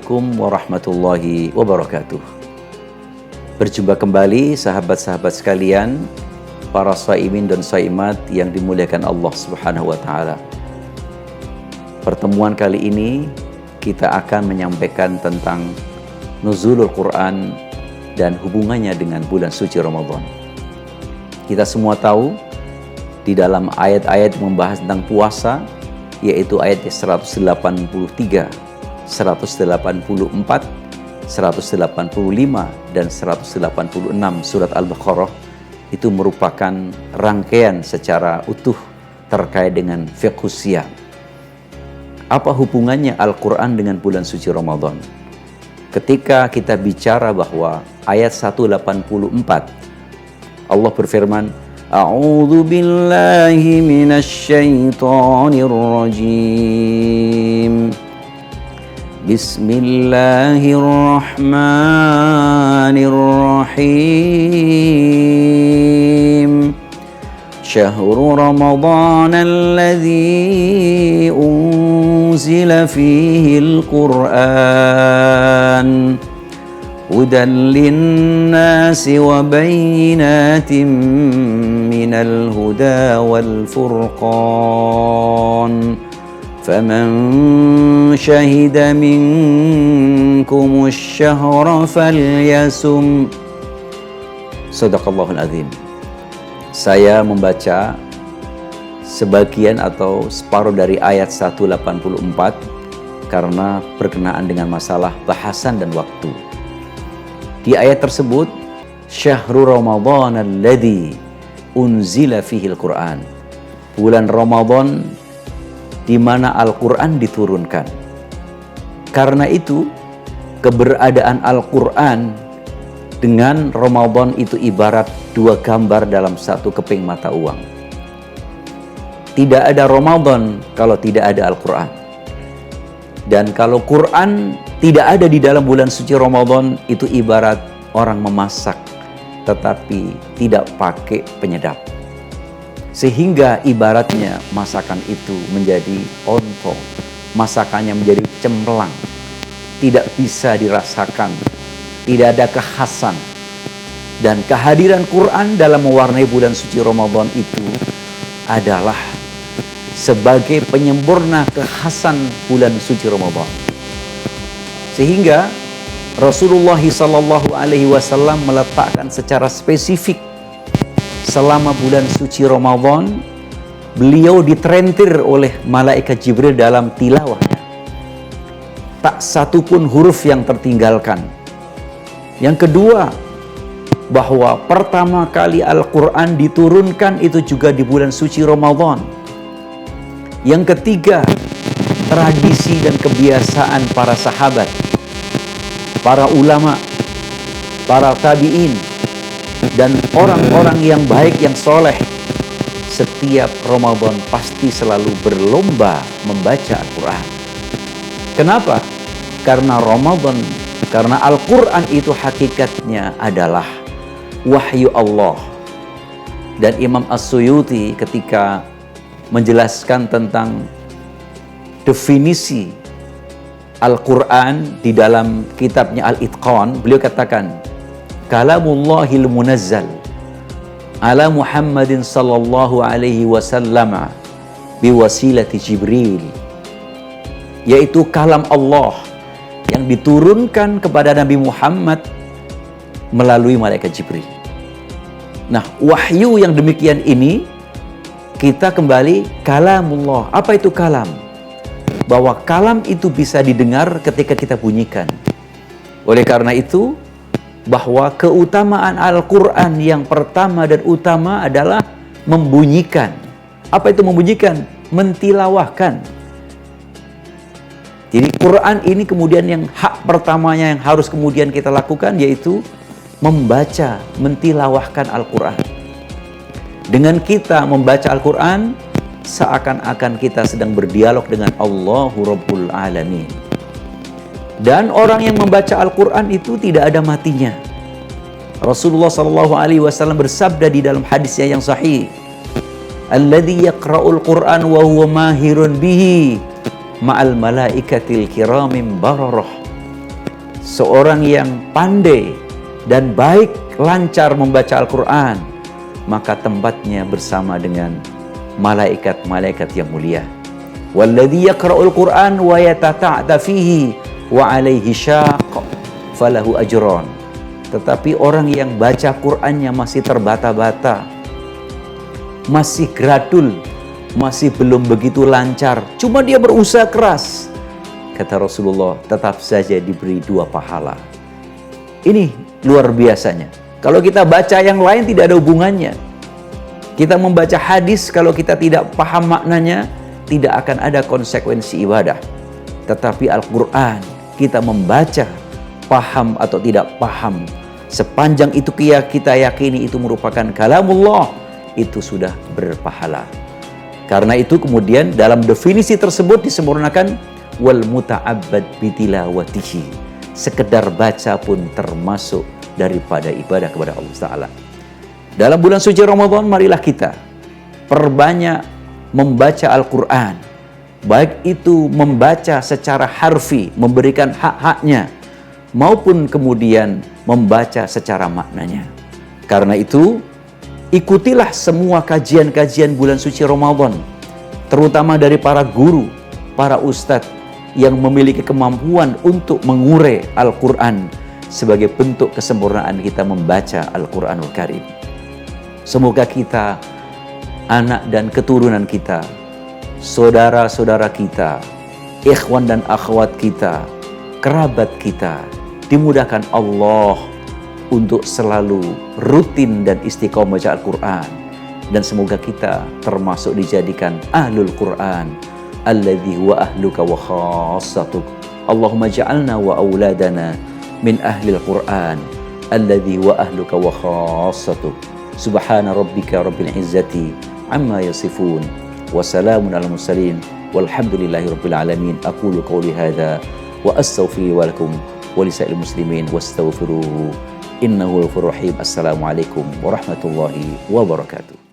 Assalamualaikum warahmatullahi wabarakatuh. Berjumpa kembali sahabat-sahabat sekalian, para shaimin dan shaimat yang dimuliakan Allah Subhanahu wa taala. Pertemuan kali ini kita akan menyampaikan tentang nuzulul Quran dan hubungannya dengan bulan suci Ramadan. Kita semua tahu di dalam ayat-ayat membahas tentang puasa, yaitu ayat 183, 184, 185, dan 186 surat Al-Baqarah, itu merupakan rangkaian secara utuh terkait dengan fiqhus siyam. Apa hubungannya Al-Quran dengan bulan suci Ramadan? Ketika kita bicara bahwa ayat 184, Allah berfirman, A'udzu billahi minasy syaithanir rajim. Bismillahirrahmanirrahim. Syahrul Ramadan alladzi unzila fihi al-Qur'an hudan linnasi wa bayyinatin minal huda wal furqan faman syahida minkum asy-syahra falyasum. Shadaqallahul azim. Saya membaca sebagian atau separuh dari ayat 184 karena berkenaan dengan masalah bahasan dan waktu. Di ayat tersebut, Syahrul Ramadan alladzi unzila fihi al-Qur'an. Bulan Ramadan di mana Al-Quran diturunkan. Karena itu, keberadaan Al-Quran dengan Ramadan itu ibarat dua gambar dalam satu keping mata uang. Tidak ada Ramadan kalau tidak ada Al-Quran. Dan kalau Quran tidak ada di dalam bulan suci Ramadan, itu ibarat orang memasak tetapi tidak pakai penyedap. Sehingga ibaratnya masakan itu menjadi onto, masakannya menjadi cempelang, tidak bisa dirasakan, tidak ada kekhasan. Dan kehadiran Quran dalam mewarnai bulan suci Ramadan itu adalah sebagai penyempurna kekhasan bulan suci Ramadan. Sehingga Rasulullah SAW meletakkan secara spesifik selama bulan suci Ramadan, beliau ditrentir oleh malaikat Jibril dalam tilawahnya. Tak satu pun huruf yang tertinggalkan. Yang kedua, bahwa pertama kali Al-Quran diturunkan itu juga di bulan suci Ramadan. Yang ketiga, tradisi dan kebiasaan para sahabat, para ulama, para tabi'in, dan orang-orang yang baik, yang soleh, setiap Ramadan pasti selalu berlomba membaca Al-Quran. Kenapa? Karena Ramadan, karena Al-Quran itu hakikatnya adalah wahyu Allah. Dan Imam As-Suyuti ketika menjelaskan tentang definisi Al-Quran di dalam kitabnya Al-Itqan, beliau katakan, Kalamullahil munazzal ala Muhammadin sallallahu alaihi wasallam biwasilati Jibril, yaitu kalam Allah yang diturunkan kepada Nabi Muhammad melalui malaikat Jibril. Nah, wahyu yang demikian ini kita kembali kalamullah. Apa itu kalam? Bahwa kalam itu bisa didengar ketika kita bunyikan. Oleh karena itu, bahwa keutamaan Al-Quran yang pertama dan utama adalah membunyikan. Apa itu membunyikan? Mentilawahkan. Jadi Quran ini kemudian yang hak pertamanya yang harus kemudian kita lakukan, yaitu membaca, mentilawahkan Al-Quran. Dengan kita membaca Al-Quran, seakan-akan kita sedang berdialog dengan Allahu Rabbul Alamin. Dan orang yang membaca Al-Quran itu tidak ada matinya. Rasulullah SAW bersabda di dalam hadisnya yang sahih, Alladhi yaqra'ul Qur'an wa huwa mahirun bihi ma'al malaikatil kiramim bararah seorang yang pandai dan baik lancar membaca Al-Quran, maka tempatnya bersama dengan malaikat-malaikat yang mulia. Walladzi yaqra'ul Qur'an wa yatata'ta fihi wa 'alaihi syaq falahu ajran. Tetapi orang yang baca Qur'annya masih terbata-bata, masih gradul, masih belum begitu lancar, cuma dia berusaha keras, kata Rasulullah, tetap saja diberi 2 pahala. Ini luar biasanya. Kalau kita baca yang lain tidak ada hubungannya. Kita membaca hadis, kalau kita tidak paham maknanya, tidak akan ada konsekuensi ibadah. Tetapi Al-Quran, kita membaca, paham atau tidak paham, sepanjang itu kita yakini itu merupakan kalamullah, itu sudah berpahala. Karena itu kemudian dalam definisi tersebut disempurnakan, wal muta'abbad bitilawatihi, sekedar baca pun termasuk daripada ibadah kepada Allah Ta'ala. Dalam bulan suci Ramadan, marilah kita perbanyak membaca Al-Quran, baik itu membaca secara harfi, memberikan hak-haknya, maupun kemudian membaca secara maknanya. Karena itu, ikutilah semua kajian-kajian bulan suci Ramadan, terutama dari para guru, para ustadz yang memiliki kemampuan untuk mengurai Al-Quran sebagai bentuk kesempurnaan kita membaca Al-Quranul Karim. Semoga kita, anak dan keturunan kita, saudara-saudara kita, ikhwan dan akhwat kita, kerabat kita, dimudahkan Allah untuk selalu rutin dan istiqomah baca Al-Quran. Dan semoga kita termasuk dijadikan ahlul Quran, alladzi huwa ahluka wa khassatuk. Allahumma ja'alna wa auladana min ahlil Quran, alladzi huwa ahluka wa khassatuk. Subhana rabbika rabbil izzati amma yasifun, wa salamun alal mursalin, walhamdulillahi rabbil alamin. Aqulu qawli hadha wa astaghfiru lakum wa lisa'il muslimin wastaghfiruhu innahu ghafurur rahim. Assalamualaikum warahmatullahi wabarakatuh.